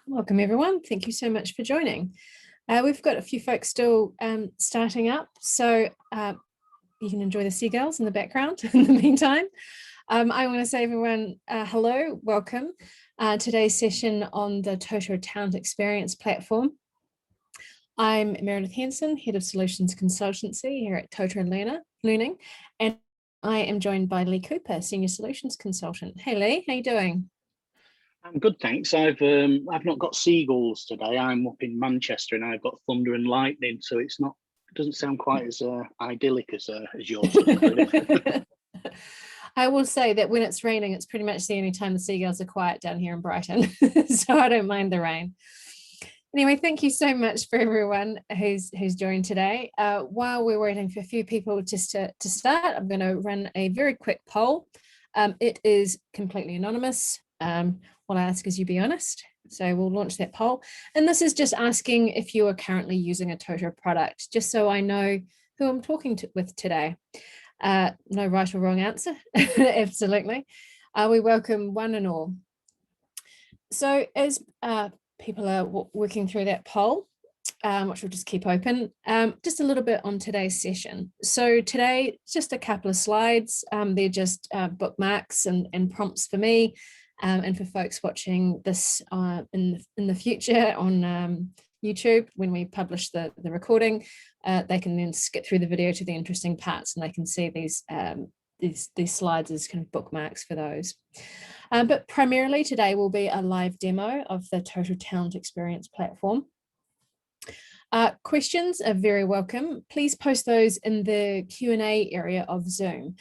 Welcome everyone. Thank you so much for joining. We've got a few folks still starting up, so you can enjoy the seagulls in the background in the meantime. I want to say everyone hello, welcome. Today's session on the Totara Talent Experience platform. I'm Meredith Henson, Head of Solutions Consultancy here at Totara Learning, and I am joined by Lee Cooper, Senior Solutions Consultant. Hey Lee, how you doing? I'm good, thanks. I've not got seagulls today. I'm up in Manchester and I've got thunder and lightning, so it doesn't sound quite as idyllic as yours. I will say that when it's raining, it's pretty much the only time the seagulls are quiet down here in Brighton, so I don't mind the rain. Anyway, thank you so much for everyone who's joined today. While we're waiting for a few people just to start, I'm going to run a very quick poll. It is completely anonymous. What I ask is you be honest. So we'll launch that poll. And this is just asking if you are currently using a Totara product, just so I know who I'm talking with today. No right or wrong answer, absolutely. We welcome one and all. So as people are working through that poll, which we'll just keep open, just a little bit on today's session. So today, just a couple of slides. They're just bookmarks and prompts for me and for folks watching this in the future on YouTube. When we publish the recording, they can then skip through the video to the interesting parts, and they can see these slides as kind of bookmarks for those. But primarily today will be a live demo of the Totara Talent Experience platform. Questions are very welcome. Please post those in the Q&A area of Zoom.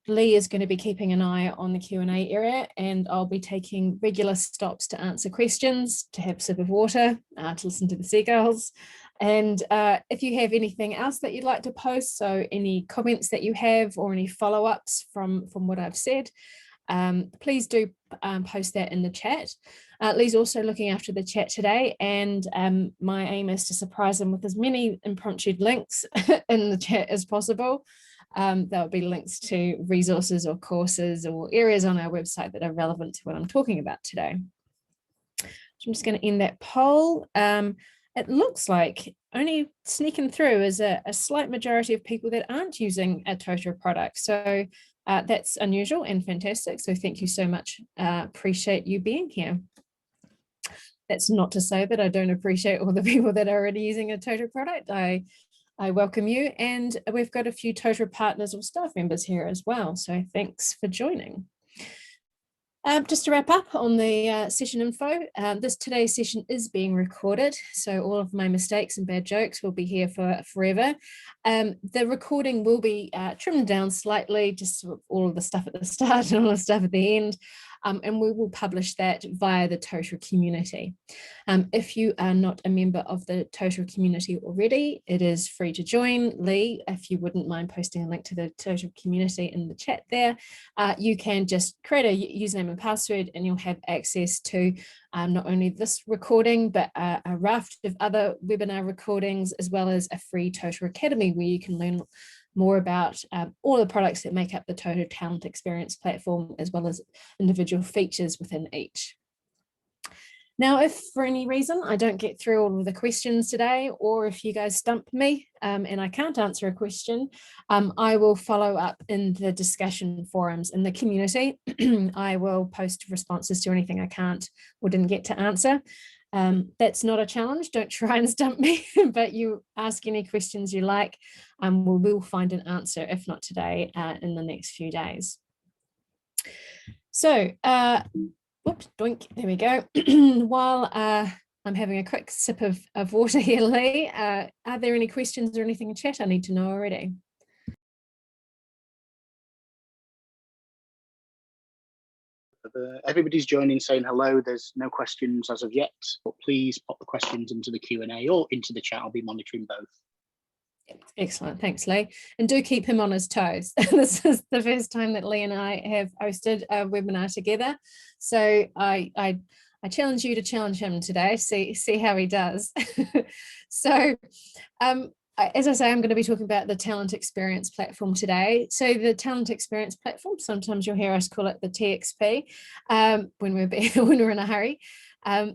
Lee is going to be keeping an eye on the Q&A area, and I'll be taking regular stops to answer questions, to have a sip of water, to listen to the seagulls. And if you have anything else that you'd like to post, so any comments that you have or any follow-ups from what I've said, please do post that in the chat. Lee's also looking after the chat today, and my aim is to surprise him with as many impromptu links in the chat as possible. There'll be links to resources or courses or areas on our website that are relevant to what I'm talking about today. So I'm just going to end that poll. It looks like only sneaking through is a slight majority of people that aren't using a Totara product. So that's unusual and fantastic. So thank you so much. Appreciate you being here. That's not to say that I don't appreciate all the people that are already using a Totara product. I welcome you, and we've got a few Totara partners or staff members here as well. So thanks for joining. Just to wrap up on the session info, today's session is being recorded, so all of my mistakes and bad jokes will be here for forever. The recording will be trimmed down slightly, just sort of all of the stuff at the start and all the stuff at the end, and we will publish that via the Totara community. If you are not a member of the Totara community already, it is free to join. Lee, if you wouldn't mind posting a link to the Totara community in the chat there, you can just create a username and password, and you'll have access to not only this recording, but a raft of other webinar recordings, as well as a free Totara Academy where you can learn more about all the products that make up the Totara Talent Experience platform, as well as individual features within each. Now, if for any reason I don't get through all of the questions today, or if you guys stump me and I can't answer a question, I will follow up in the discussion forums in the community. I will post responses to anything I can't or didn't get to answer. That's not a challenge. Don't try and stump me, but you ask any questions you like. We will find an answer, if not today, in the next few days. So, whoops, doink, there we go. While I'm having a quick sip of water here, Lee, are there any questions or anything in chat I need to know already? Everybody's joining saying hello. There's no questions as of yet, but please pop the questions into the Q&A or into the chat. I'll be monitoring both. Excellent, thanks Lee, and do keep him on his toes. This is the first time that Lee and I have hosted a webinar together, so I challenge you to challenge him today, see how he does. So as I say, I'm going to be talking about the Talent Experience platform today. So the Talent Experience platform, sometimes you'll hear us call it the TXP when we're in a hurry.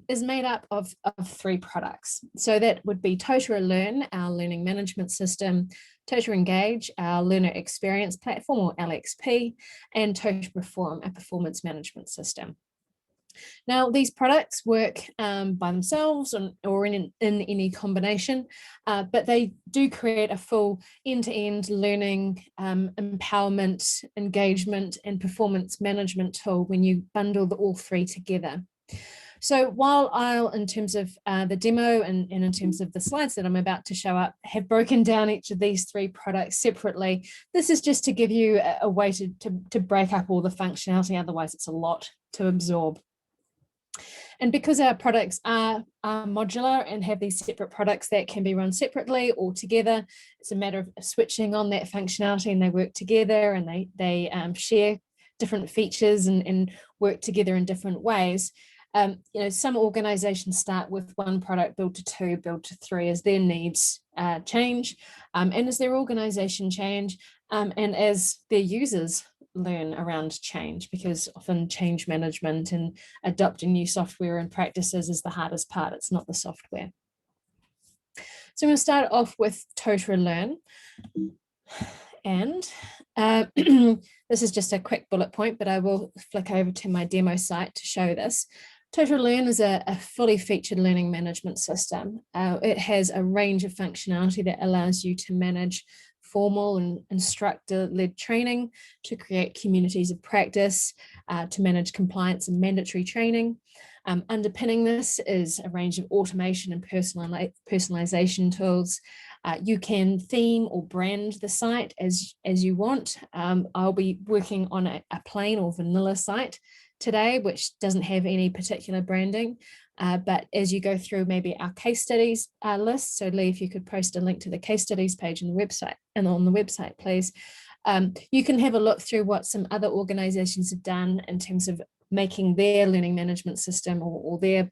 is made up of 3 products. So that would be Totara Learn, our learning management system, Totara Engage, our learner experience platform or LXP, and Totara Perform, a performance management system. Now, these products work by themselves or in any combination, but they do create a full end-to-end learning, empowerment, engagement, and performance management tool when you bundle all 3 together. So while I'll, in terms of the demo and in terms of the slides that I'm about to show up, have broken down each of these 3 products separately, this is just to give you a way to break up all the functionality, otherwise it's a lot to absorb. And because our products are modular and have these separate products that can be run separately or together, it's a matter of switching on that functionality and they work together and they share different features and work together in different ways. You know, some organizations start with 1 product, build to 2, build to 3 as their needs change, and as their organization change, and as their users learn around change, because often change management and adopting new software and practices is the hardest part. It's not the software. So I'm going to start off with Totara Learn. And this is just a quick bullet point, but I will flick over to my demo site to show this. Totara Learn is a fully featured learning management system. It has a range of functionality that allows you to manage formal and instructor-led training, to create communities of practice, to manage compliance and mandatory training. Underpinning this is a range of automation and personalization tools. You can theme or brand the site as you want. I'll be working on a plain or vanilla site today, which doesn't have any particular branding. But as you go through maybe our case studies list, so Lee, if you could post a link to the case studies page on the website, please. You can have a look through what some other organizations have done in terms of making their learning management system or their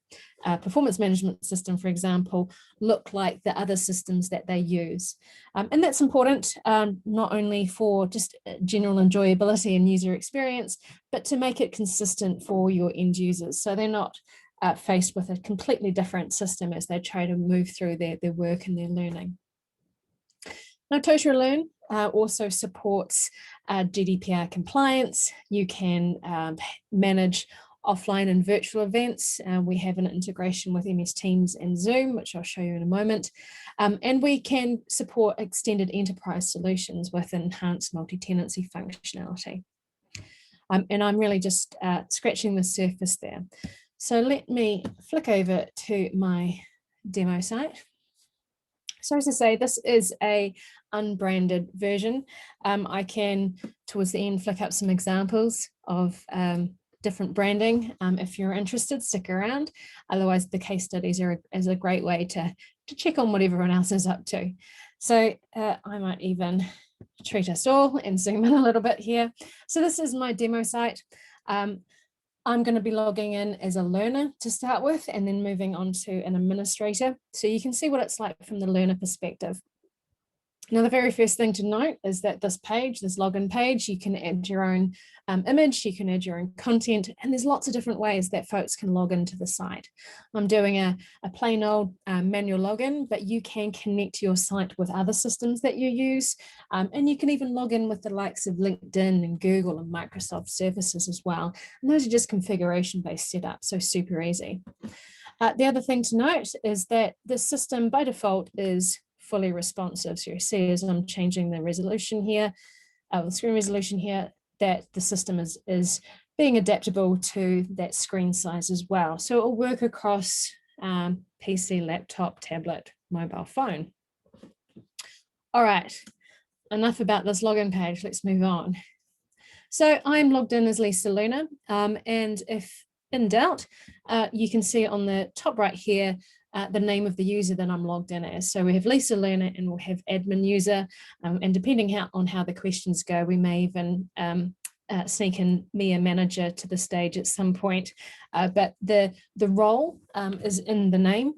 performance management system, for example, look like the other systems that they use. And that's important, not only for just general enjoyability and user experience, but to make it consistent for your end users. So they're not faced with a completely different system as they try to move through their work and their learning. Now, Totara Learn also supports GDPR compliance. You can manage offline and virtual events. We have an integration with MS Teams and Zoom, which I'll show you in a moment. And we can support extended enterprise solutions with enhanced multi-tenancy functionality. And I'm really just scratching the surface there. So let me flick over to my demo site. So as I say, this is a unbranded version. I can, towards the end, flick up some examples of different branding. If you're interested, stick around. Otherwise, the case studies is a great way to check on what everyone else is up to. So I might even treat us all and zoom in a little bit here. So this is my demo site. I'm going to be logging in as a learner to start with, and then moving on to an administrator. So you can see what it's like from the learner perspective. Now, the very first thing to note is that this page, this login page, you can add your own image, you can add your own content, and there's lots of different ways that folks can log into the site. I'm doing a plain old manual login, but you can connect your site with other systems that you use, and you can even log in with the likes of LinkedIn and Google and Microsoft services as well. And those are just configuration-based setups, so super easy. The other thing to note is that the system by default is fully responsive. So you see as I'm changing the resolution here, the screen resolution here, that the system is being adaptable to that screen size as well. So it will work across PC, laptop, tablet, mobile phone. All right, enough about this login page, let's move on. So I'm logged in as Lisa Lerner, and if in doubt, you can see on the top right here, the name of the user that I'm logged in as. So we have Lisa Lerner and we'll have admin user, and depending on how the questions go, we may even sneak in Mia manager to the stage at some point, but the role is in the name.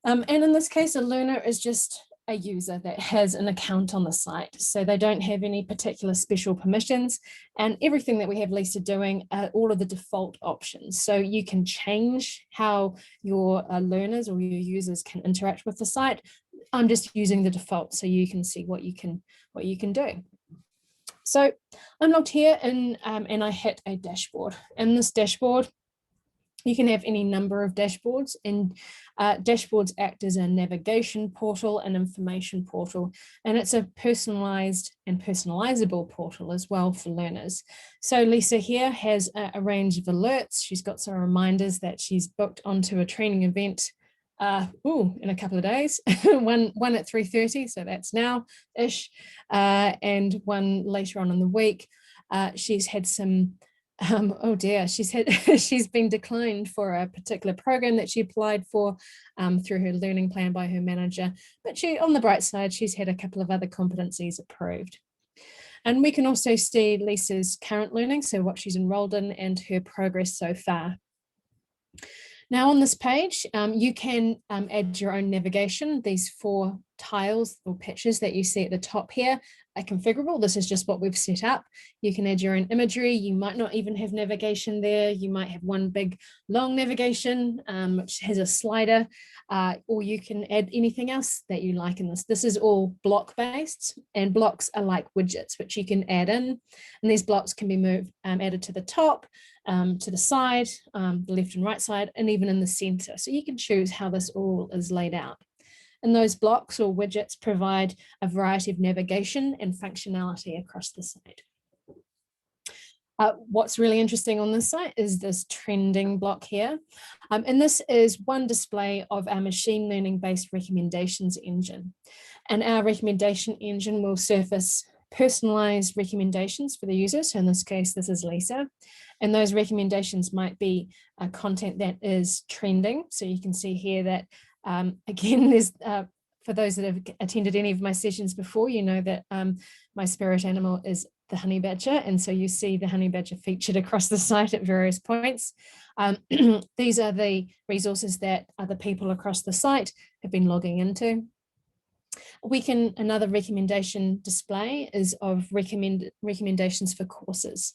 And in this case, a learner is just a user that has an account on the site. So they don't have any particular special permissions, and everything that we have Lisa doing are all of the default options. So you can change how your learners or your users can interact with the site. I'm just using the default so you can see what you can do. So I'm logged here in, and I hit a dashboard. In this dashboard, you can have any number of dashboards, and dashboards act as a navigation portal and information portal, and it's a personalized and personalizable portal as well for learners. So Lisa here has a range of alerts. She's got some reminders that she's booked onto a training event in a couple of days, one at 3:30, so that's now-ish, and one later on in the week. She's had some oh dear, she's been declined for a particular program that she applied for through her learning plan by her manager. But on the bright side, she's had a couple of other competencies approved. And we can also see Lisa's current learning, so what she's enrolled in and her progress so far. Now on this page, you can add your own navigation. These 4 tiles or pictures that you see at the top here are configurable. This is just what we've set up. You can add your own imagery. You might not even have navigation there. You might have one big long navigation, which has a slider, or you can add anything else that you like in this. This is all block based, and blocks are like widgets, which you can add in. And these blocks can be moved, added to the top, to the side, the left and right side, and even in the center. So you can choose how this all is laid out. And those blocks or widgets provide a variety of navigation and functionality across the site. What's really interesting on this site is this trending block here. And this is one display of our machine learning based recommendations engine. And our recommendation engine will surface personalized recommendations for the user. So in this case, this is Lisa. And those recommendations might be content that is trending. So you can see here that, again, there's, for those that have attended any of my sessions before, you know that my spirit animal is the honey badger. And so you see the honey badger featured across the site at various points. These are the resources that other people across the site have been logging into. Another recommendation display is of recommendations for courses.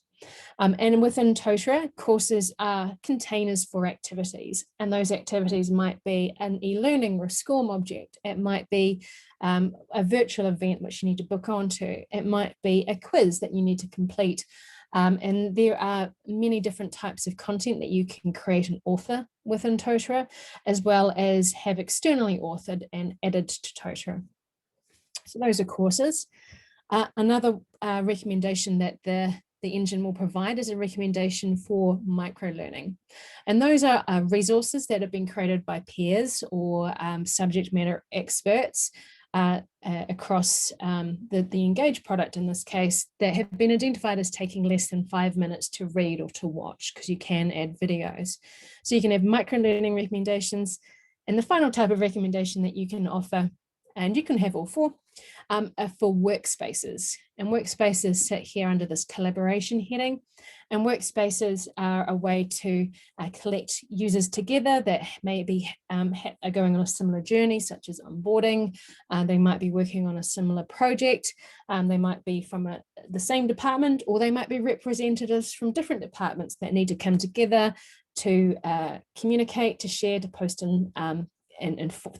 And within Totara, courses are containers for activities, and those activities might be an e-learning or a SCORM object. It might be a virtual event which you need to book onto. It might be a quiz that you need to complete. And there are many different types of content that you can create and author within Totara, as well as have externally authored and added to Totara. So those are courses. Another recommendation that the engine will provide is a recommendation for micro-learning. And those are resources that have been created by peers or subject matter experts across the Engage product in this case, that have been identified as taking less than 5 minutes to read or to watch, because you can add videos. So you can have micro-learning recommendations. And the final type of recommendation that you can offer, and you can have all 4, are for workspaces. And workspaces sit here under this collaboration heading. And workspaces are a way to collect users together that maybe are going on a similar journey, such as onboarding. They might be working on a similar project. They might be from the same department, or they might be representatives from different departments that need to come together to communicate, to share, to post in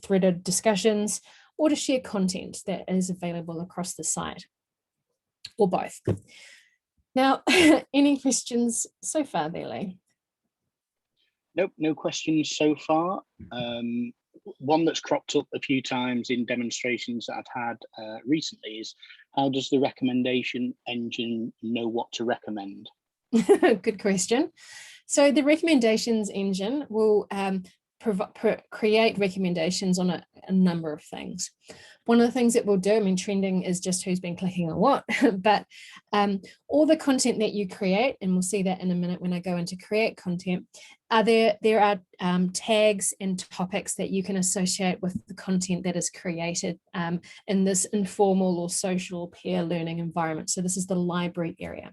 threaded discussions, or to share content that is available across the site, or both. Now, any questions so far there, Lee? Nope, no questions so far. One that's cropped up a few times in demonstrations that I've had recently is, how does the recommendation engine know what to recommend? Good question. So the recommendations engine will create recommendations on a number of things. One of the things it will do, I mean, trending is just who's been clicking on what, but all the content that you create, and we'll see that in a minute when I go into create content, there are tags and topics that you can associate with the content that is created in this informal or social peer learning environment. So this is the library area.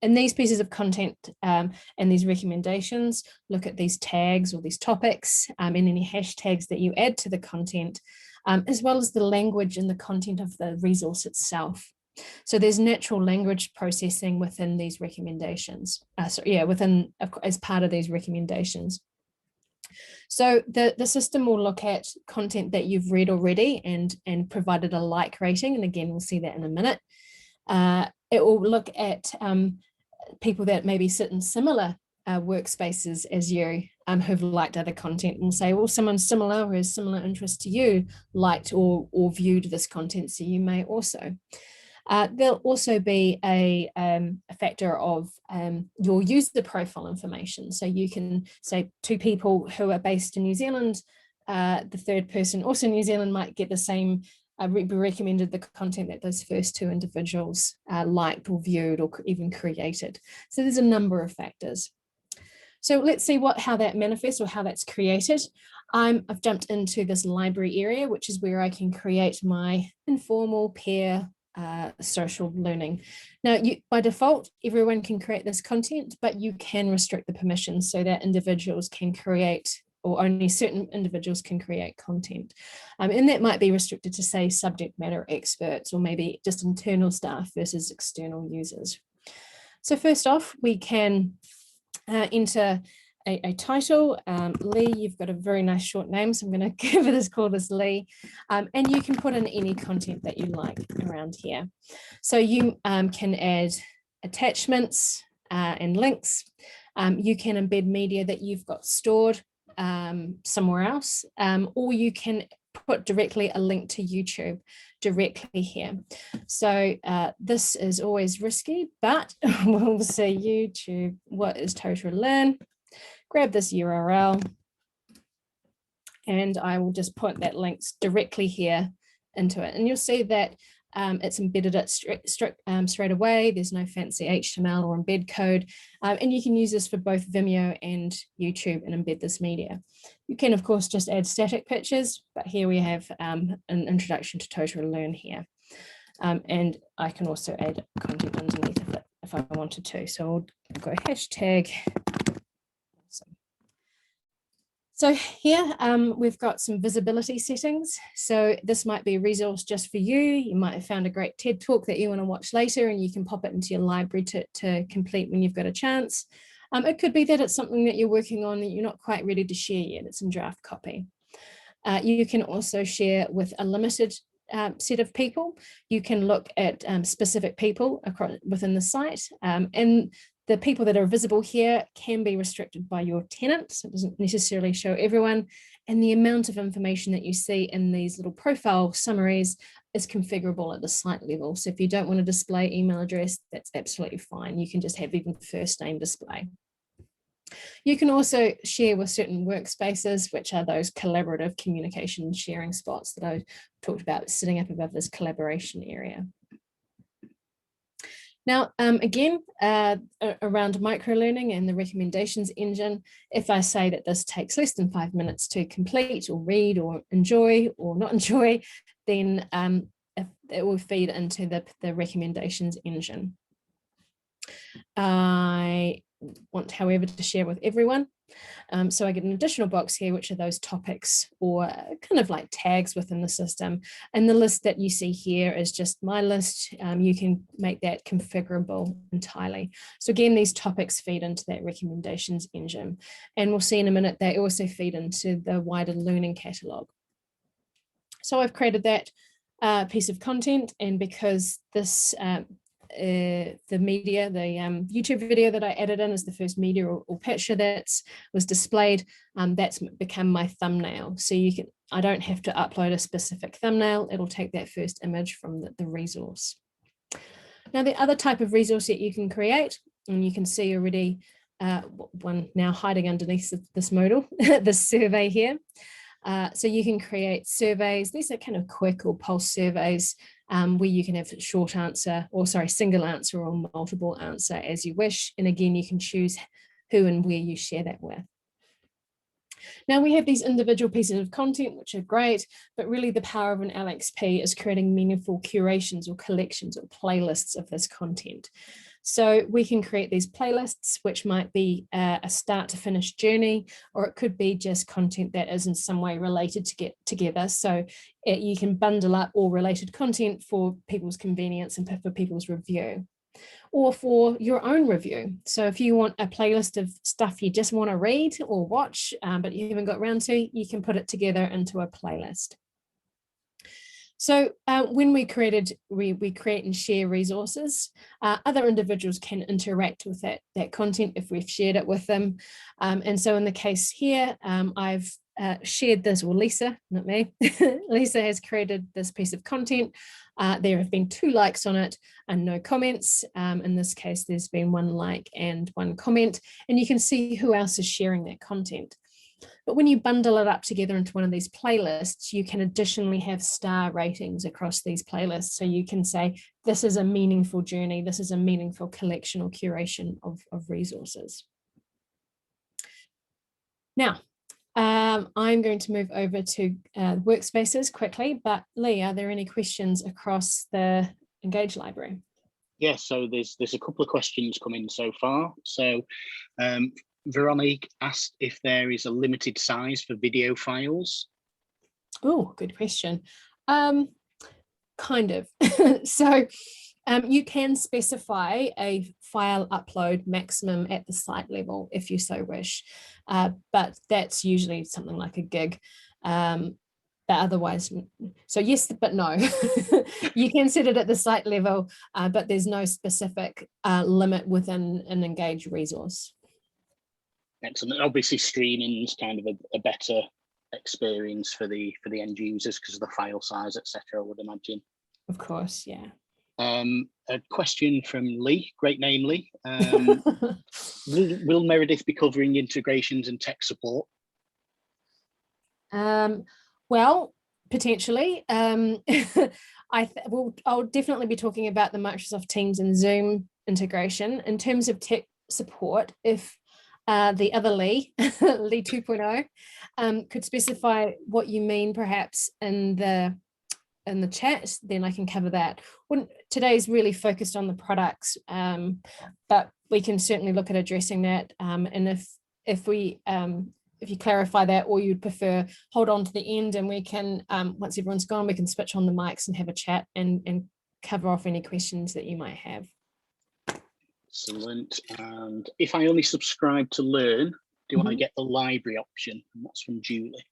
And these pieces of content and these recommendations look at these tags or these topics and any hashtags that you add to the content as well as the language and the content of the resource itself. So there's natural language processing within these recommendations, as part of these recommendations. So the system will look at content that you've read already and provided a like rating. And again, we'll see that in a minute. It will look at people that maybe sit in similar workspaces as you who've liked other content, and will say, well, someone similar who has similar interest to you liked or viewed this content, so you may also. There'll also be a factor of your user profile information. So you can say two people who are based in New Zealand, the third person also in New Zealand might get the same, be recommended the content that those first two individuals liked or viewed or even created. So there's a number of factors. So let's see how that manifests or how that's created. I've jumped into this library area, which is where I can create my informal peer social learning. Now, by default, everyone can create this content, but you can restrict the permissions so that individuals can create, or only certain individuals can create content. And that might be restricted to, say, subject matter experts, or maybe just internal staff versus external users. So first off, we can enter a title. Lee, you've got a very nice short name, so I'm going to call this Lee. And you can put in any content that you like around here. So you can add attachments and links. You can embed media that you've got stored somewhere else, or you can put directly a link to YouTube directly here. So this is always risky, but we'll say YouTube, what is Totara Learn? Grab this URL, and I will just put that link directly here into it. And you'll see that it's embedded it straight away. There's no fancy HTML or embed code. And you can use this for both Vimeo and YouTube and embed this media. You can, of course, just add static pictures, but here we have an introduction to Totara Learn here. And I can also add content underneath of it if I wanted to. So I'll go hashtag. So here we've got some visibility settings. So this might be a resource just for you. You might have found a great TED talk that you want to watch later, and you can pop it into your library to complete when you've got a chance. It could be that it's something that you're working on that you're not quite ready to share yet. It's in draft copy. You can also share with a limited set of people. You can look at specific people within the site, and the people that are visible here can be restricted by your tenant, so it doesn't necessarily show everyone. And the amount of information that you see in these little profile summaries is configurable at the site level. So if you don't want to display email address, that's absolutely fine. You can just have even first name display. You can also share with certain workspaces, which are those collaborative communication sharing spots that I talked about sitting up above this collaboration area. Now, again, around microlearning and the recommendations engine, if I say that this takes less than 5 minutes to complete or read or enjoy or not enjoy, then it will feed into the recommendations engine. I want, however, to share with everyone. So I get an additional box here, which are those topics or kind of like tags within the system. And the list that you see here is just my list. You can make that configurable entirely. So again, these topics feed into that recommendations engine. And we'll see in a minute, they also feed into the wider learning catalog. So I've created that piece of content, and because this the media, the YouTube video that I added in is the first media or picture that was displayed, that's become my thumbnail. So I don't have to upload a specific thumbnail. It'll take that first image from the resource. Now, the other type of resource that you can create, and you can see already one now hiding underneath this modal, this survey here. So you can create surveys. These are kind of quick or pulse surveys where you can have short answer, or sorry, single answer or multiple answer as you wish. And again, you can choose who and where you share that with. Now we have these individual pieces of content, which are great, but really the power of an LXP is creating meaningful curations or collections or playlists of this content. So we can create these playlists, which might be a start to finish journey, or it could be just content that is in some way related to get together. So you can bundle up all related content for people's convenience and for people's review, or for your own review. So if you want a playlist of stuff you just want to read or watch, but you haven't got around to, you can put it together into a playlist. So when we create and share resources, other individuals can interact with that content if we've shared it with them. And so in the case here, I've shared this, or Lisa, not me, Lisa has created this piece of content. There have been 2 likes on it and no comments. In this case, there's been 1 like and 1 comment, and you can see who else is sharing that content. But when you bundle it up together into one of these playlists, you can additionally have star ratings across these playlists. So you can say, this is a meaningful journey, this is a meaningful collection or curation of resources. Now, I'm going to move over to workspaces quickly, but Lee, are there any questions across the Engage library? Yes, so there's a couple of questions come in so far. So Veronique asked if there is a limited size for video files. Oh, good question. Kind of. So you can specify a file upload maximum at the site level if you so wish, but that's usually something like a gig. But otherwise, so yes, but no. You can set it at the site level, but there's no specific limit within an Engage resource. Excellent. Obviously, streaming is kind of a better experience for the end users because of the file size, etc. I would imagine. Of course, yeah. A question from Lee. Great name, Lee. Will Meredith be covering integrations and tech support? Well, potentially. I'll definitely be talking about the Microsoft Teams and Zoom integration. In terms of tech support, if the other Lee, Lee 2.0, could specify what you mean perhaps in the chat, then I can cover that. Today's really focused on the products, but we can certainly look at addressing that. And if you clarify that, or you'd prefer, hold on to the end and we can, once everyone's gone, we can switch on the mics and have a chat and cover off any questions that you might have. Excellent. And if I only subscribe to Learn, do I get the library option? And that's from Julie.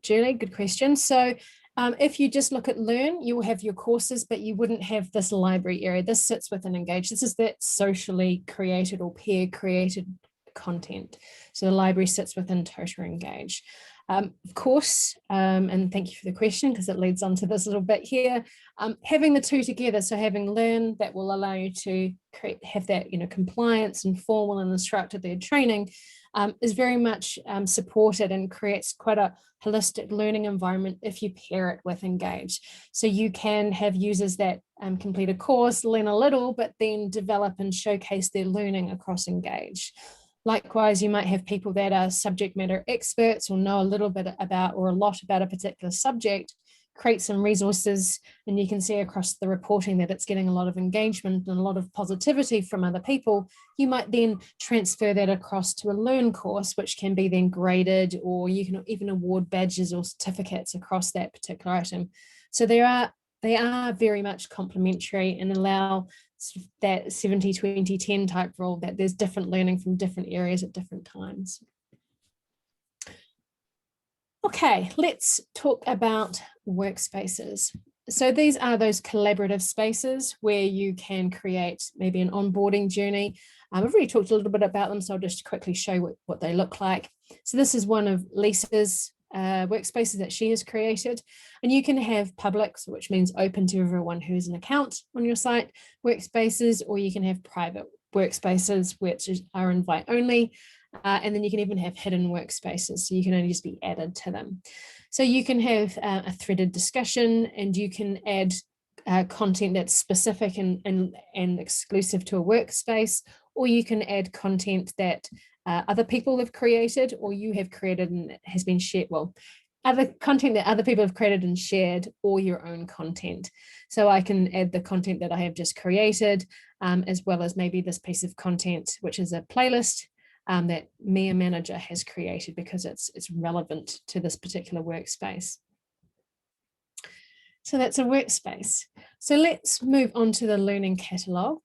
Julie, good question. So if you just look at Learn, you will have your courses, but you wouldn't have this library area. This sits within Engage. This is that socially created or peer created content. So the library sits within Totara Engage. Of course, and thank you for the question because it leads on to this little bit here, having the 2 together, so having Learn that will allow you to have that compliance and formal and instructor-led training is very much supported and creates quite a holistic learning environment if you pair it with Engage. So you can have users that complete a course, learn a little, but then develop and showcase their learning across Engage. Likewise, you might have people that are subject matter experts or know a little bit about or a lot about a particular subject, create some resources, and you can see across the reporting that it's getting a lot of engagement and a lot of positivity from other people. You might then transfer that across to a Learn course, which can be then graded, or you can even award badges or certificates across that particular item. So they are very much complementary and allow that 70-20-10 type rule, that there's different learning from different areas at different times. Okay, let's talk about workspaces. So these are those collaborative spaces where you can create maybe an onboarding journey. I've already talked a little bit about them, so I'll just quickly show what they look like. So this is one of Lisa's workspaces that she has created, and you can have public, so which means open to everyone who has an account on your site workspaces, or you can have private workspaces which are invite only, and then you can even have hidden workspaces, so you can only just be added to them. So you can have a threaded discussion, and you can add content that's specific and exclusive to a workspace, or you can add content that other people have created or you have created and has been shared. Well, other content that other people have created and shared, or your own content. So I can add the content that I have just created, as well as maybe this piece of content, which is a playlist that me, a manager, has created because it's relevant to this particular workspace. So that's a workspace. So let's move on to the learning catalog.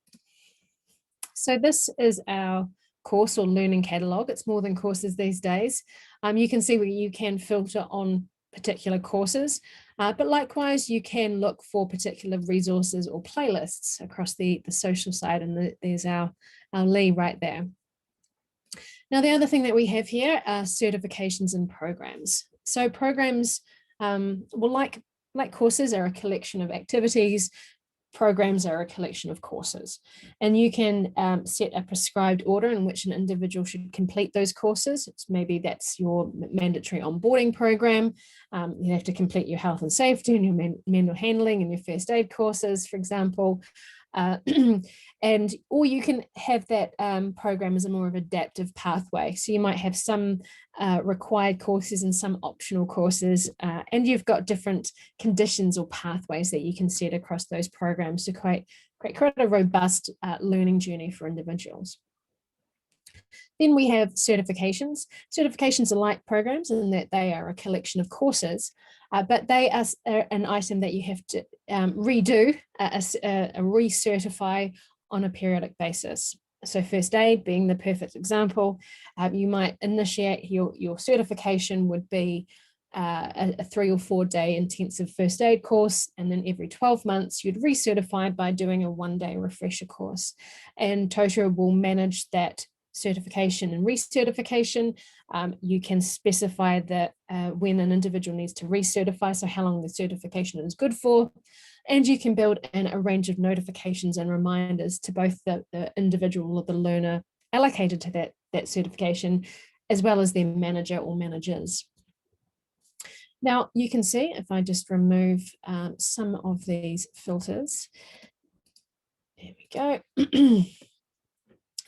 So this is our course or learning catalog. It's more than courses these days. You can see where you can filter on particular courses, but likewise you can look for particular resources or playlists across the social side, and there's our Lee right there. Now, the other thing that we have here are certifications and programs. So programs, like courses, are a collection of activities. Programs are a collection of courses, and you can set a prescribed order in which an individual should complete those courses. Maybe that's your mandatory onboarding program. You have to complete your health and safety and your manual handling and your first aid courses, for example. Or you can have that program as a more of adaptive pathway. So you might have some required courses and some optional courses, and you've got different conditions or pathways that you can set across those programs to create a robust learning journey for individuals. Then we have certifications. Certifications are like programs in that they are a collection of courses, but they are an item that you have to redo, recertify on a periodic basis. So first aid being the perfect example, you might initiate your certification would be a 3 or 4 day intensive first aid course, and then every 12 months you'd recertify by doing a 1-day refresher course. And Totara will manage that certification and recertification. You can specify that when an individual needs to recertify, so how long the certification is good for, and you can build in a range of notifications and reminders to both the individual or the learner allocated to that certification, as well as their manager or managers. Now you can see, if I just remove some of these filters, there we go.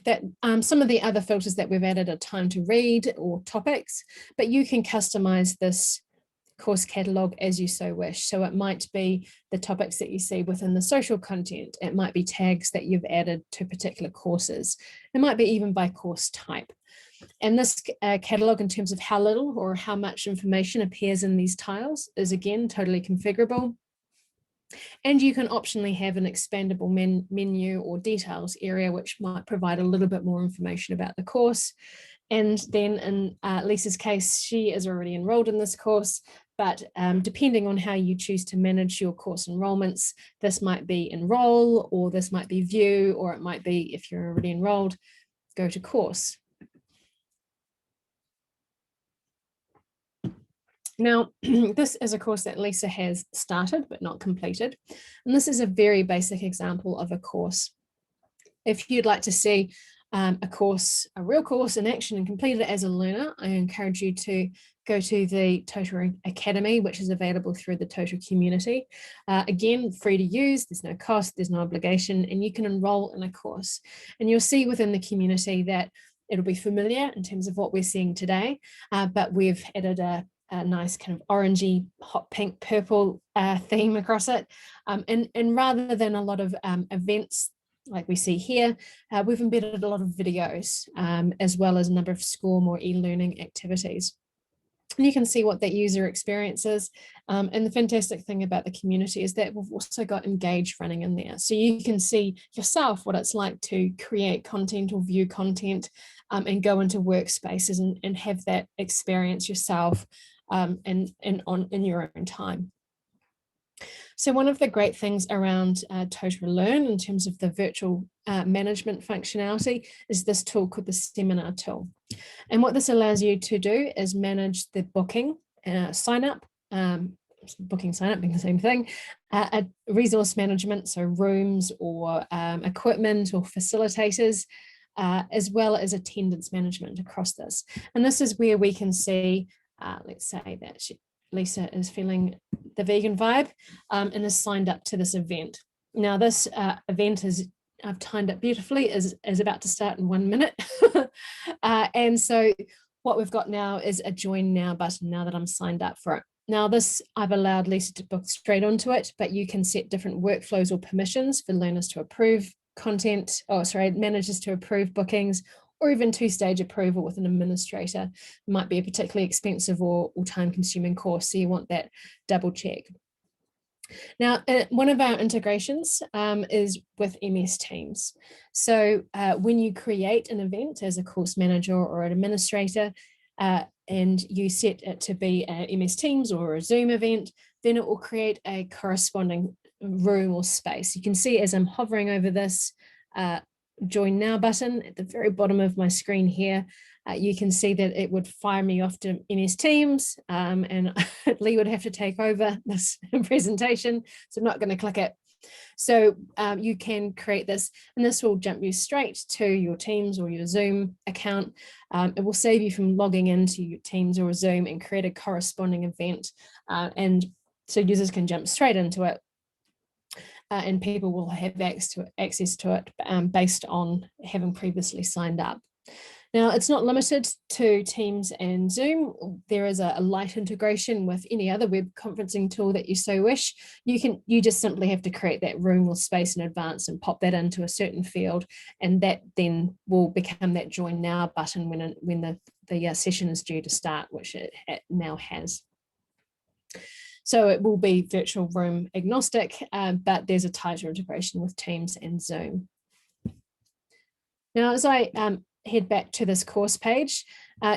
That some of the other filters that we've added are time to read or topics, but you can customize this course catalog as you so wish. So it might be the topics that you see within the social content. It might be tags that you've added to particular courses. It might be even by course type. And this catalog, in terms of how little or how much information appears in these tiles, is again totally configurable. And you can optionally have an expandable menu or details area, which might provide a little bit more information about the course. And then in Lisa's case, she is already enrolled in this course, but depending on how you choose to manage your course enrollments, this might be enroll, or this might be view, or it might be, if you're already enrolled, go to course. Now, this is a course that Lisa has started but not completed. And this is a very basic example of a course. If you'd like to see a real course in action and complete it as a learner, I encourage you to go to the Totara Academy, which is available through the Totara community. Again, free to use, there's no cost, there's no obligation, and you can enroll in a course. And you'll see within the community that it'll be familiar in terms of what we're seeing today, but we've added a nice kind of orangey, hot pink, purple theme across it. And rather than a lot of events like we see here, we've embedded a lot of videos, as well as a number of SCORM or e-learning activities. And you can see what that user experience is. And the fantastic thing about the community is that we've also got Engage running in there. So you can see yourself what it's like to create content or view content, and go into workspaces and have that experience yourself, in your own time. So one of the great things around Totara Learn in terms of the virtual management functionality is this tool called the seminar tool. And what this allows you to do is manage the booking, sign up, booking sign up being the same thing, resource management, so rooms or equipment or facilitators, as well as attendance management across this. And this is where we can see, let's say that Lisa is feeling the vegan vibe, and is signed up to this event. Now this event is, I've timed it beautifully, is about to start in 1 minute. And so what we've got now is a join now button now that I'm signed up for it. Now this, I've allowed Lisa to book straight onto it, but you can set different workflows or permissions for learners to approve content, managers to approve bookings, or even two-stage approval with an administrator. It might be a particularly expensive or time-consuming course, so you want that double check. Now, one of our integrations is with MS Teams. So when you create an event as a course manager or an administrator, and you set it to be a MS Teams or a Zoom event, then it will create a corresponding room or space. You can see as I'm hovering over this join now button at the very bottom of my screen here, you can see that it would fire me off to MS Teams, and Lee would have to take over this presentation, so I'm not going to click it. So you can create this, and this will jump you straight to your Teams or your Zoom account. It will save you from logging into your Teams or Zoom and create a corresponding event, and so users can jump straight into it. And people will have access to it based on having previously signed up. Now, it's not limited to Teams and Zoom. There is a light integration with any other web conferencing tool that you so wish. You just simply have to create that room or space in advance and pop that into a certain field, and that then will become that join now button when the session is due to start, which it now has. So it will be virtual room agnostic, but there's a tighter integration with Teams and Zoom. Now, as I head back to this course page,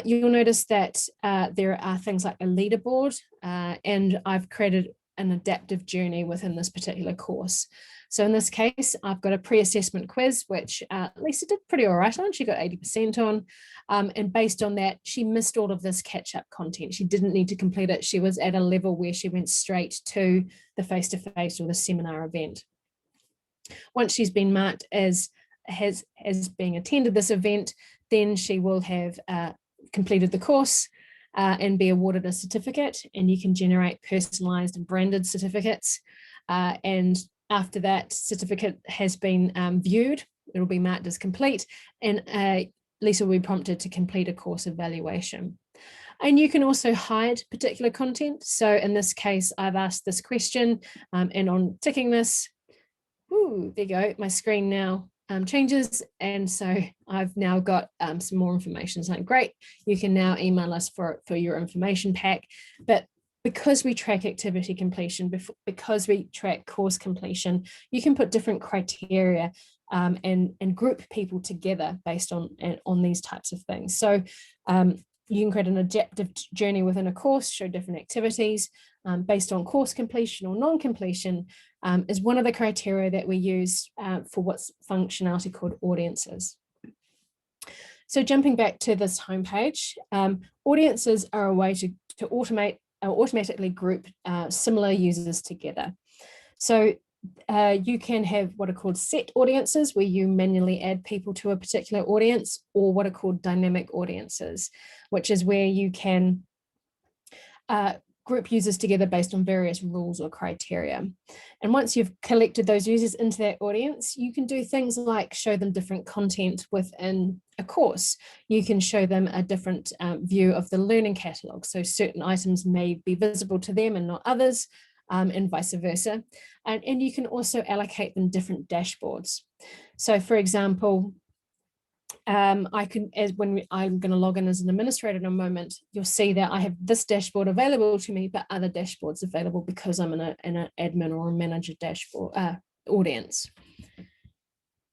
you'll notice that there are things like a leaderboard, and I've created an adaptive journey within this particular course. So in this case, I've got a pre-assessment quiz, which Lisa did pretty all right on. She got 80% on. And based on that, she missed all of this catch-up content. She didn't need to complete it. She was at a level where she went straight to the face-to-face or the seminar event. Once she's been marked as being attended this event, then she will have completed the course and be awarded a certificate, and you can generate personalized and branded certificates. And after that certificate has been viewed, it'll be marked as complete, and Lisa will be prompted to complete a course evaluation. And you can also hide particular content. So in this case, I've asked this question, and on ticking this, there you go, my screen now changes, and so I've now got some more information saying, great, you can now email us for your information pack. But because we track activity completion, because we track course completion, you can put different criteria and group people together based on these types of things. So you can create an adaptive journey within a course, show different activities based on course completion or non-completion, is one of the criteria that we use for what's functionality called audiences. So jumping back to this homepage, audiences are a way to automatically group similar users together. So you can have what are called set audiences, where you manually add people to a particular audience, or what are called dynamic audiences, which is where you can group users together based on various rules or criteria. And once you've collected those users into that audience, you can do things like show them different content within a course. You can show them a different view of the learning catalog. So certain items may be visible to them and not others, and vice versa. And you can also allocate them different dashboards. So for example, I'm going to log in as an administrator in a moment, you'll see that I have this dashboard available to me, but other dashboards available because I'm in an admin or a manager dashboard audience.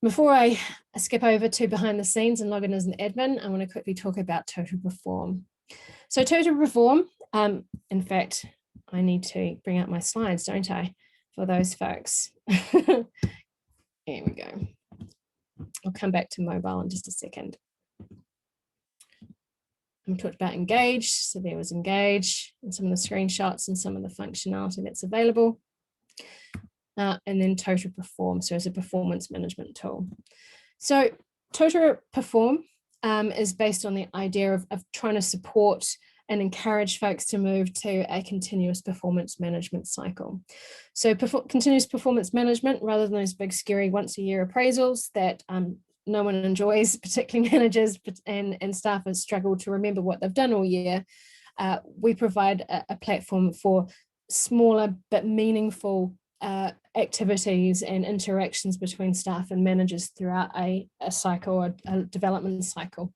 Before I skip over to behind the scenes and log in as an admin, I want to quickly talk about Totara Perform. So Totara Perform, in fact, I need to bring up my slides, don't I, for those folks. Here we go. I'll come back to mobile in just a second. We talked about Engage, so there was Engage and some of the screenshots and some of the functionality that's available. And then Totara Perform, so as a performance management tool. So Totara Perform is based on the idea of trying to support and encourage folks to move to a continuous performance management cycle. So continuous performance management, rather than those big scary once a year appraisals that no one enjoys, particularly managers and staff have struggled to remember what they've done all year. We provide a platform for smaller but meaningful activities and interactions between staff and managers throughout a cycle, a development cycle.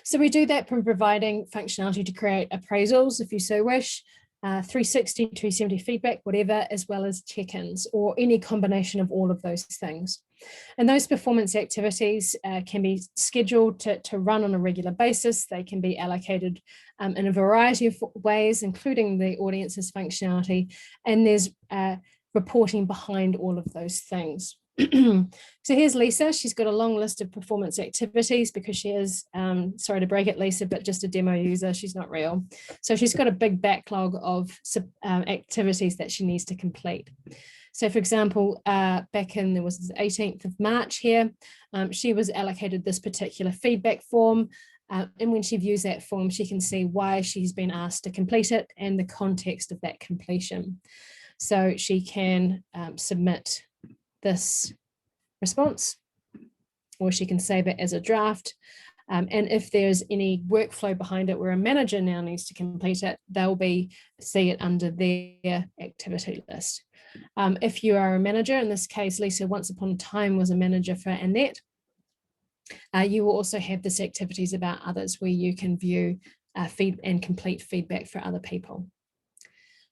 So we do that from providing functionality to create appraisals, if you so wish, 360, 370 feedback, whatever, as well as check-ins or any combination of all of those things. And those performance activities can be scheduled to run on a regular basis. They can be allocated in a variety of ways, including the audience's functionality. And there's reporting behind all of those things. So here's Lisa. She's got a long list of performance activities because she is, sorry to break it, Lisa, but just a demo user. She's not real. So she's got a big backlog of activities that she needs to complete. So for example, back in, there was the 18th of March here, she was allocated this particular feedback form. And when she views that form, she can see why she's been asked to complete it and the context of that completion. So she can submit this response, or she can save it as a draft. And if there's any workflow behind it where a manager now needs to complete it, they'll see it under their activity list. If you are a manager, in this case, Lisa once upon a time was a manager for Annette, you will also have this activities about others where you can view feed and complete feedback for other people.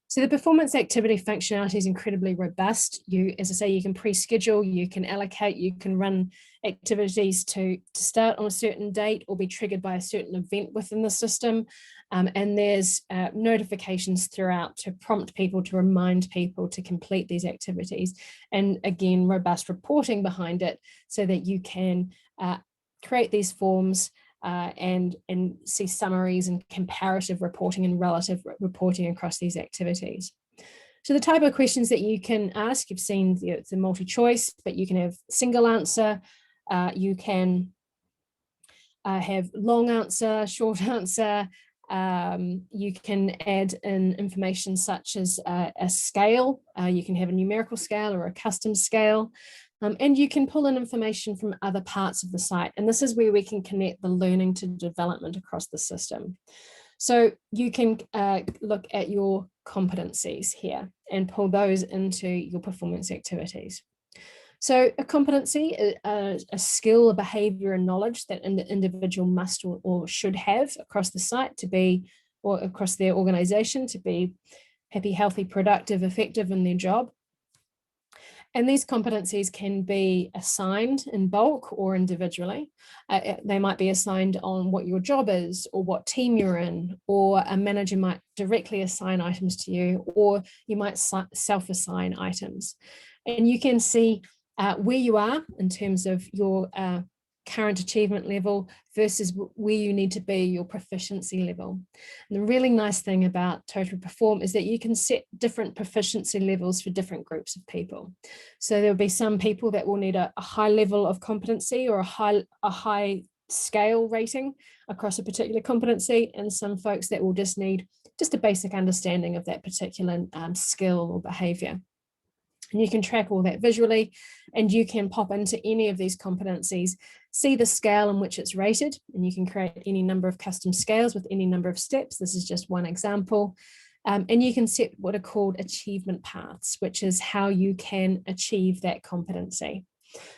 So the performance activity functionality is incredibly robust. As I say, you can pre-schedule, you can allocate, you can run activities to start on a certain date or be triggered by a certain event within the system. And there's notifications throughout to prompt people, to remind people to complete these activities. And again, robust reporting behind it so that you can create these forms and see summaries and comparative reporting and relative reporting across these activities. So the type of questions that you can ask, you've seen it's a multi-choice, but you can have single answer, you can have long answer, short answer, you can add in information such as a scale, you can have a numerical scale or a custom scale. And you can pull in information from other parts of the site. And this is where we can connect the learning to development across the system. So you can look at your competencies here and pull those into your performance activities. So a competency, a skill, a behavior and knowledge that an individual must or should have across the site to be, or across their organization to be happy, healthy, productive, effective in their job. And these competencies can be assigned in bulk or individually. They might be assigned on what your job is or what team you're in, or a manager might directly assign items to you, or you might self-assign items. And you can see where you are in terms of your current achievement level versus where you need to be, your proficiency level. And the really nice thing about Totara Perform is that you can set different proficiency levels for different groups of people. So there'll be some people that will need a high level of competency or a high scale rating across a particular competency, and some folks that will just need just a basic understanding of that particular skill or behavior. And you can track all that visually, and you can pop into any of these competencies, see the scale in which it's rated, and you can create any number of custom scales with any number of steps. This is just one example. And you can set what are called achievement paths, which is how you can achieve that competency.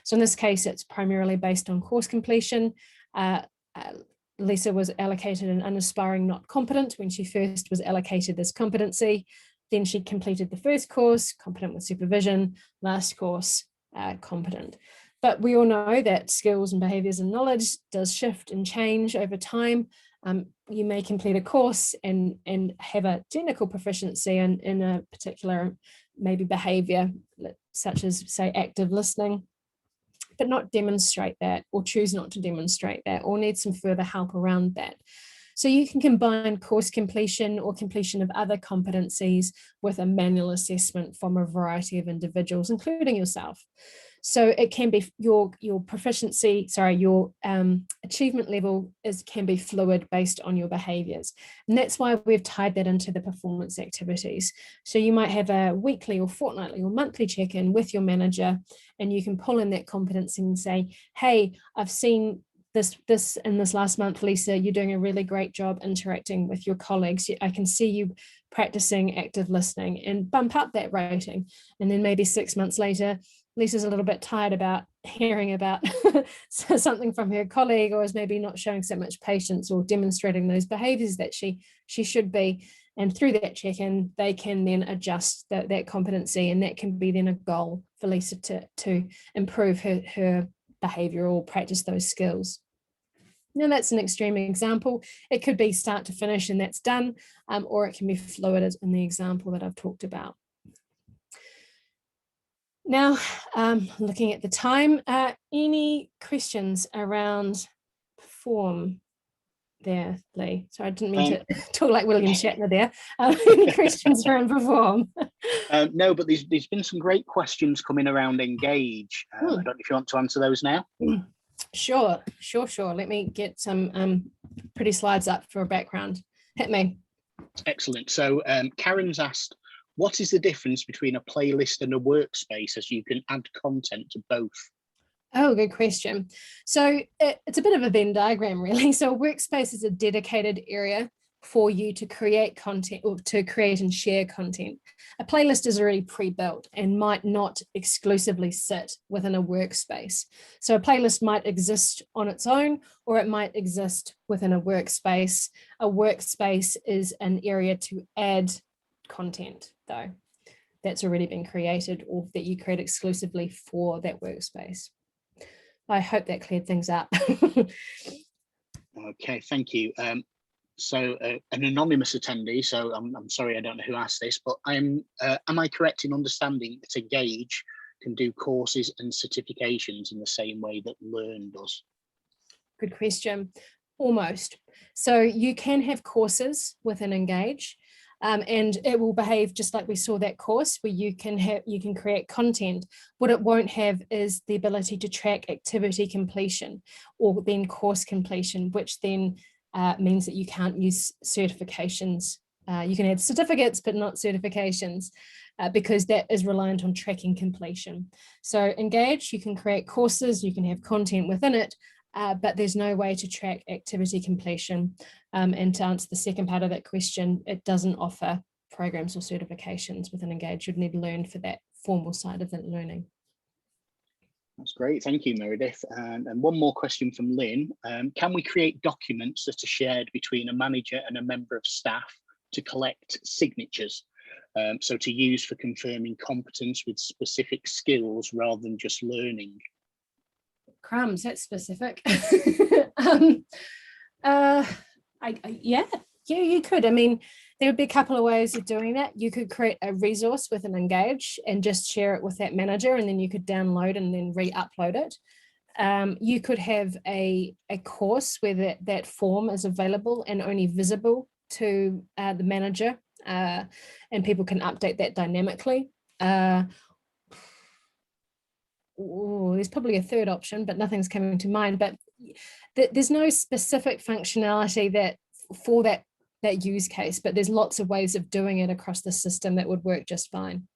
So in this case, it's primarily based on course completion. Lisa was allocated an unaspiring not competent when she first was allocated this competency. Then she completed the first course, competent with supervision, last course, competent. But we all know that skills and behaviors and knowledge does shift and change over time. You may complete a course and have a technical proficiency in a particular maybe behavior, such as say active listening, but not demonstrate that, or choose not to demonstrate that, or need some further help around that. So you can combine course completion or completion of other competencies with a manual assessment from a variety of individuals, including yourself. So it can be your proficiency, sorry, your achievement level can be fluid based on your behaviors. And that's why we've tied that into the performance activities. So you might have a weekly or fortnightly or monthly check-in with your manager, and you can pull in that competency and say, hey, I've seen this in this last month, Lisa, you're doing a really great job interacting with your colleagues. I can see you practicing active listening, and bump up that rating. And then maybe 6 months later, Lisa's a little bit tired about hearing about something from her colleague, or is maybe not showing so much patience or demonstrating those behaviors that she should be. And through that check-in, they can then adjust that competency, and that can be then a goal for Lisa to improve her behavior or practice those skills. Now that's an extreme example. It could be start to finish and that's done, or it can be fluid as in the example that I've talked about. Now, looking at the time, any questions around Perform there, Lee? Sorry, I didn't mean to talk like William Shatner there. Any questions around Perform? No, but there's been some great questions coming around Engage. I don't know if you want to answer those now. Sure. Let me get some pretty slides up for a background. Hit me. Excellent. So Karen's asked, what is the difference between a playlist and a workspace, as you can add content to both? Oh, good question. So it's a bit of a Venn diagram, really. So a workspace is a dedicated area for you to create content or to create and share content. A playlist is already pre-built and might not exclusively sit within a workspace. So a playlist might exist on its own, or it might exist within a workspace. A workspace is an area to add content, though, that's already been created or that you create exclusively for that workspace. I hope that cleared things up. Okay, thank you. So an anonymous attendee, so I'm sorry, I don't know who asked this, but am I correct in understanding that Engage can do courses and certifications in the same way that Learn does? Good question. Almost. So you can have courses within Engage, and it will behave just like we saw that course where you can create content. What it won't have is the ability to track activity completion or then course completion, which then means that you can't use certifications. You can add certificates, but not certifications, because that is reliant on tracking completion. So Engage, you can create courses, you can have content within it, but there's no way to track activity completion. And to answer the second part of that question, it doesn't offer programs or certifications within Engage. You'd need Learn for that formal side of the learning. That's great, thank you, Meredith. And one more question from Lynn. Can we create documents that are shared between a manager and a member of staff to collect signatures? So to use for confirming competence with specific skills rather than just learning? Crumbs, that's specific. Yeah, you could. I mean, there would be a couple of ways of doing that. You could create a resource within Engage and just share it with that manager, and then you could download and then re-upload it. You could have a course where that form is available and only visible to the manager, and people can update that dynamically. There's probably a third option, but nothing's coming to mind. But there's no specific functionality that for that use case, but there's lots of ways of doing it across the system that would work just fine.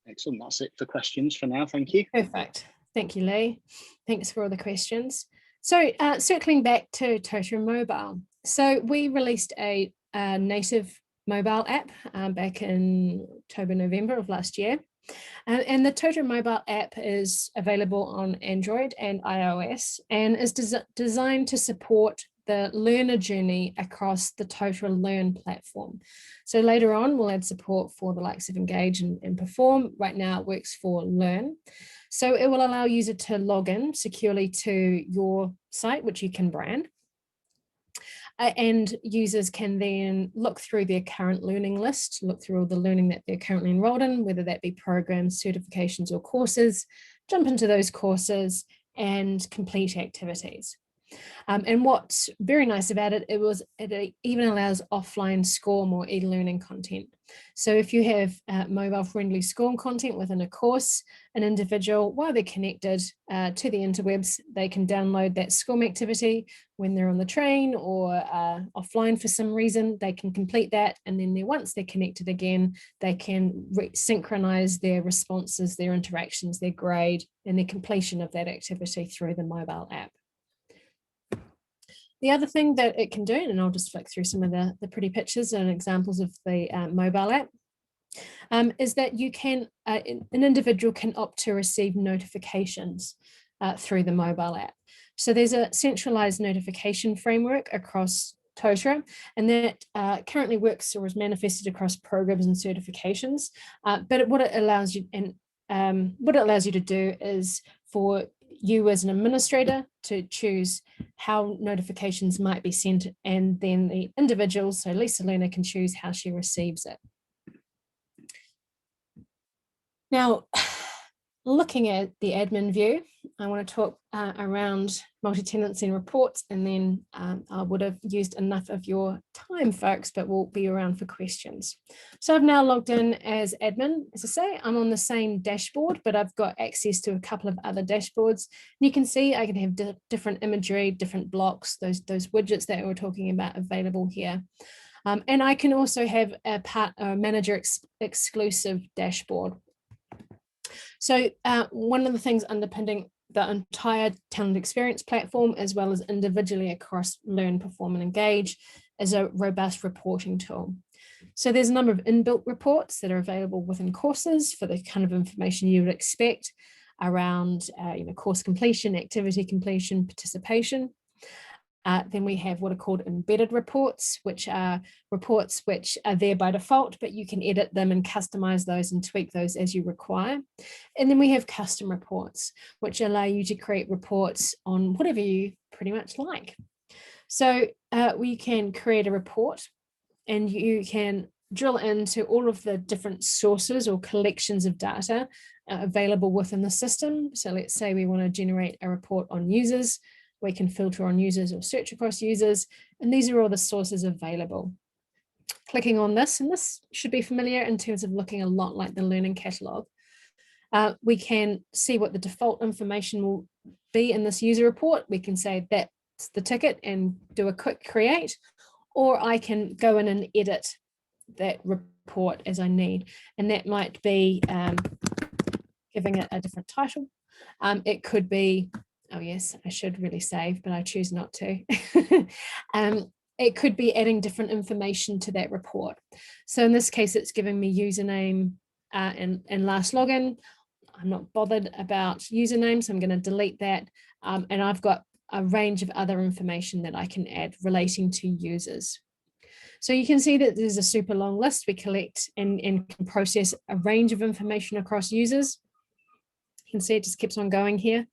Excellent. That's it for questions for now. Thank you. Perfect. Thank you, Lee. Thanks for all the questions. So circling back to Totara Mobile. So we released a native mobile app back in October, November of last year. And the Totara mobile app is available on Android and iOS and is designed to support the learner journey across the Totara Learn platform. So later on, we'll add support for the likes of Engage and Perform. Right now, it works for Learn. So it will allow user to log in securely to your site, which you can brand. And users can then look through their current learning list, look through all the learning that they're currently enrolled in, whether that be programs, certifications, or courses, jump into those courses and complete activities. And what's very nice about it, it even allows offline SCORM or e-learning content. So if you have mobile friendly SCORM content within a course, an individual, while they're connected to the interwebs, they can download that SCORM activity when they're on the train or offline for some reason. They can complete that, and then once they're connected again, they can synchronize their responses, their interactions, their grade, and their completion of that activity through the mobile app. The other thing that it can do, and I'll just flick through some of the pretty pictures and examples of the mobile app, is that you can, an individual can opt to receive notifications through the mobile app. So there's a centralized notification framework across Totara, and that currently works or is manifested across programs and certifications. But what it allows you to do is for you as an administrator to choose how notifications might be sent, and then the individual, so Lisa Learner, can choose how she receives it. Now, looking at the admin view, I want to talk around multi-tenancy and reports, and then I would have used enough of your time, folks, but we'll be around for questions. So I've now logged in as admin. As I say, I'm on the same dashboard, but I've got access to a couple of other dashboards. And you can see I can have different imagery, different blocks, those widgets that we're talking about available here. And I can also have a manager exclusive dashboard. So one of the things underpinning the entire talent experience platform, as well as individually across Learn, Perform and Engage, is a robust reporting tool. So there's a number of inbuilt reports that are available within courses for the kind of information you would expect around course completion, activity completion, participation. Then we have what are called embedded reports, which are reports which are there by default, but you can edit them and customize those and tweak those as you require. And then we have custom reports, which allow you to create reports on whatever you pretty much like. So we can create a report, and you can drill into all of the different sources or collections of data available within the system. So let's say we want to generate a report on users. We can filter on users or search across users, and these are all the sources available. Clicking on this, and this should be familiar in terms of looking a lot like the learning catalog, we can see what the default information will be in this user report. We can say that's the ticket and do a quick create, or I can go in and edit that report as I need, and that might be giving it a different title. It could be, oh yes, I should really save, but I choose not to. It could be adding different information to that report. So in this case, it's giving me username and last login. I'm not bothered about username, so I'm going to delete that. And I've got a range of other information that I can add relating to users. So you can see that there's a super long list. We collect and can process a range of information across users. You can see it just keeps on going here.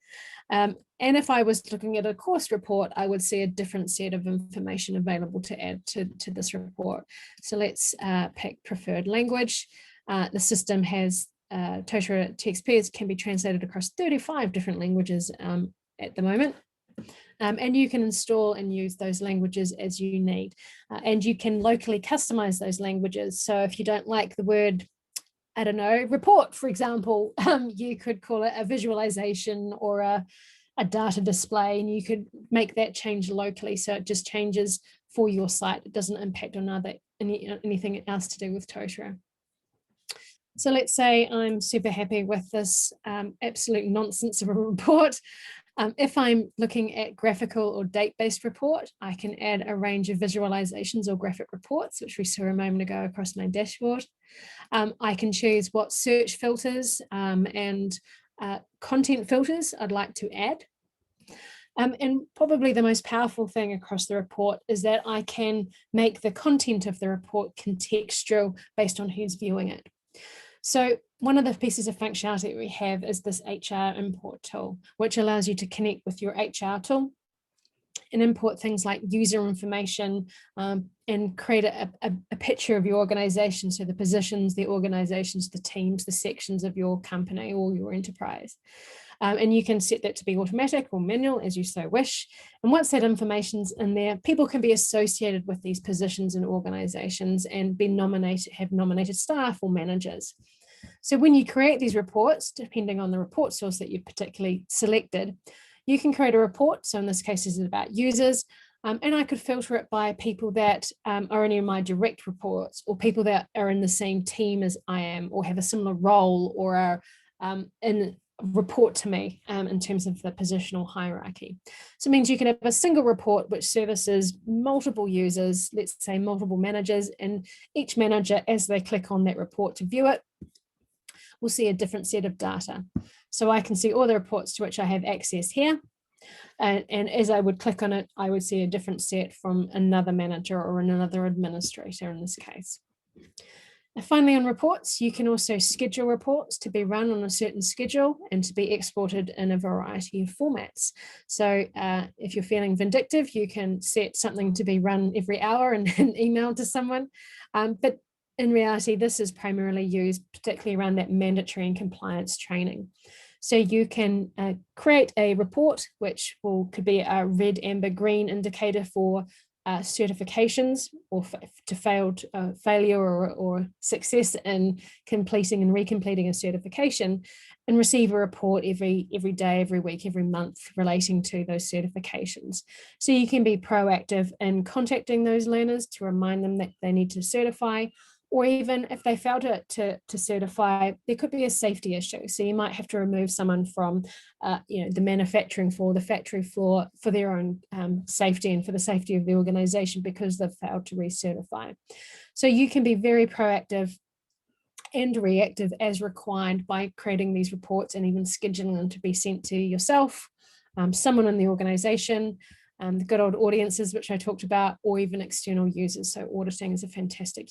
And if I was looking at a course report, I would see a different set of information available to add to this report. So let's pick preferred language. The system has Totara TXP can be translated across 35 different languages at the moment. And you can install and use those languages as you need. And you can locally customize those languages. So if you don't like the word, I don't know, report, for example, you could call it a visualization or a data display, and you could make that change locally. So it just changes for your site. It doesn't impact on anything else to do with Totara. So let's say I'm super happy with this absolute nonsense of a report. If I'm looking at graphical or date-based report, I can add a range of visualizations or graphic reports, which we saw a moment ago across my dashboard. I can choose what search filters and content filters I'd like to add. And probably the most powerful thing across the report is that I can make the content of the report contextual based on who's viewing it. So one of the pieces of functionality we have is this HR import tool, which allows you to connect with your HR tool and import things like user information and create a picture of your organization. So the positions, the organizations, the teams, the sections of your company or your enterprise. And you can set that to be automatic or manual as you so wish. And once that information's in there, people can be associated with these positions in organizations and be nominated, have nominated staff or managers. So when you create these reports, depending on the report source that you've particularly selected, you can create a report. So in this case, this is about users. And I could filter it by people that are in my direct reports, or people that are in the same team as I am, or have a similar role, or are in report to me in terms of the positional hierarchy. So it means you can have a single report which services multiple users, let's say multiple managers, and each manager, as they click on that report to view it, will see a different set of data. So I can see all the reports to which I have access here. And as I would click on it, I would see a different set from another manager or another administrator in this case. And finally, on reports, you can also schedule reports to be run on a certain schedule and to be exported in a variety of formats. So if you're feeling vindictive, you can set something to be run every hour and emailed to someone. But in reality, this is primarily used particularly around that mandatory and compliance training. So you can create a report, which could be a red, amber, green indicator for certifications, or to failure or success in completing and recompleting a certification, and receive a report every day, every week, every month relating to those certifications. So you can be proactive in contacting those learners to remind them that they need to certify, or even if they fail to certify, there could be a safety issue. So you might have to remove someone from the manufacturing floor, the factory floor, for their own safety and for the safety of the organization because they've failed to recertify. So you can be very proactive and reactive as required by creating these reports and even scheduling them to be sent to yourself, someone in the organization, the good old audiences, which I talked about, or even external users. So auditing is a fantastic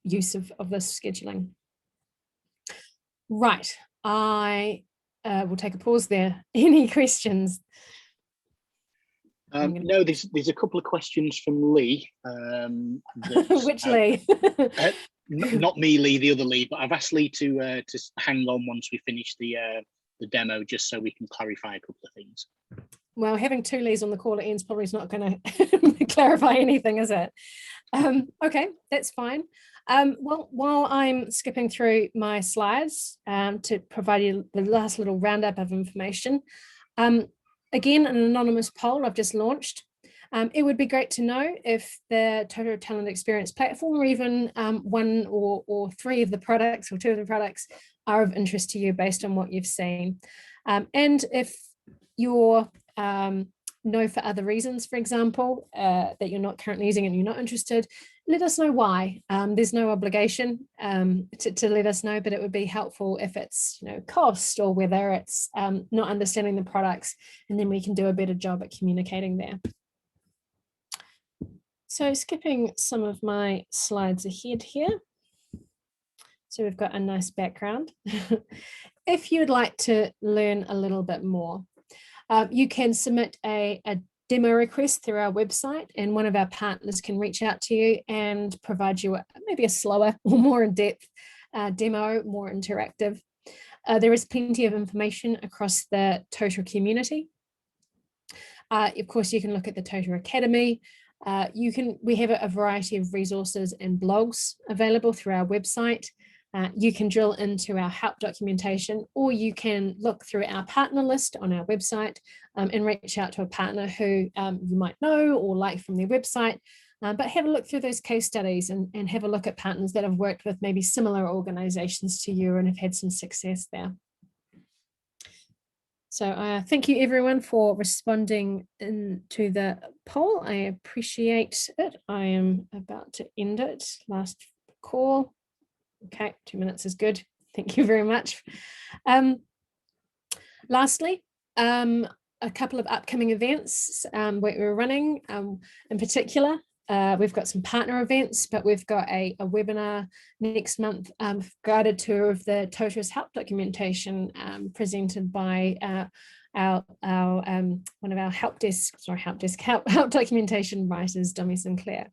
use of this scheduling. Right, I will take a pause there. Any questions? No, there's a couple of questions from Lee. Which Lee? Not me, Lee, the other Lee, but I've asked Lee to hang on once we finish the demo, just so we can clarify a couple of things. Well, having two Lees on the call at end's probably not going to clarify anything, is it? Okay, that's fine. Well, while I'm skipping through my slides to provide you the last little roundup of information, again, an anonymous poll I've just launched. It would be great to know if the Totara Talent Experience platform, or even one or three of the products or two of the products, are of interest to you based on what you've seen. And if you're no for other reasons, for example, that you're not currently using and you're not interested, let us know why. There's no obligation to let us know, but it would be helpful if it's cost, or whether it's not understanding the products, and then we can do a better job at communicating there. So skipping some of my slides ahead here. So we've got a nice background. If you'd like to learn a little bit more, you can submit a demo request through our website, and one of our partners can reach out to you and provide you maybe a slower or more in-depth demo, more interactive. There is plenty of information across the Totara community. Of course, you can look at the Totara Academy. We have a variety of resources and blogs available through our website. You can drill into our help documentation, or you can look through our partner list on our website and reach out to a partner who you might know or like from their website. But have a look through those case studies and have a look at partners that have worked with maybe similar organizations to you and have had some success there. So thank you everyone for responding to the poll. I appreciate it. I am about to end it. Last call. Okay, 2 minutes is good. Thank you very much. Lastly, a couple of upcoming events we're running. In particular, we've got some partner events, but we've got a webinar next month, guided tour of the Totara's help documentation, presented by one of our help documentation writers, Dommy Sinclair.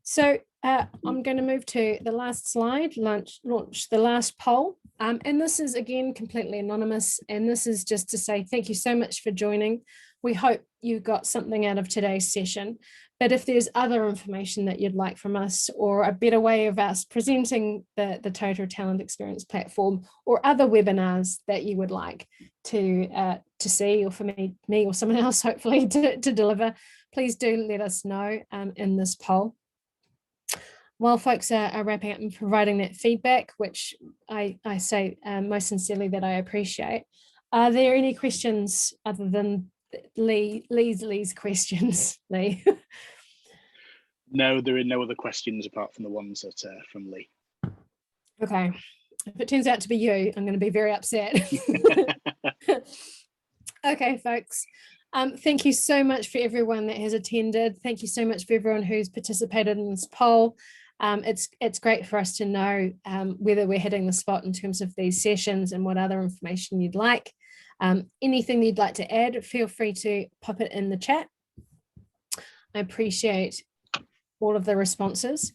So I'm going to move to the last slide, launch the last poll. And this is, again, completely anonymous. And this is just to say thank you so much for joining. We hope you got something out of today's session. But if there's other information that you'd like from us, or a better way of us presenting the Totara Talent Experience platform, or other webinars that you would like to see, or for me or someone else, hopefully, to deliver, please do let us know in this poll. While folks are wrapping up and providing that feedback, which I say most sincerely that I appreciate, are there any questions other than Lee's questions, Lee? No, there are no other questions apart from the ones that are from Lee. Okay. If it turns out to be you, I'm going to be very upset. Okay, folks. Thank you so much for everyone that has attended. Thank you so much for everyone who's participated in this poll. It's great for us to know whether we're hitting the spot in terms of these sessions and what other information you'd like. Anything you'd like to add, feel free to pop it in the chat. I appreciate all of the responses.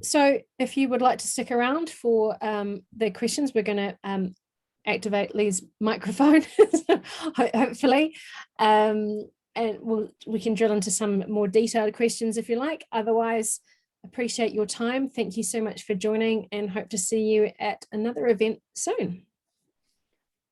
So if you would like to stick around for the questions, we're going to activate Lee's microphone, hopefully. And we can drill into some more detailed questions if you like. Otherwise, appreciate your time. Thank you so much for joining, and hope to see you at another event soon.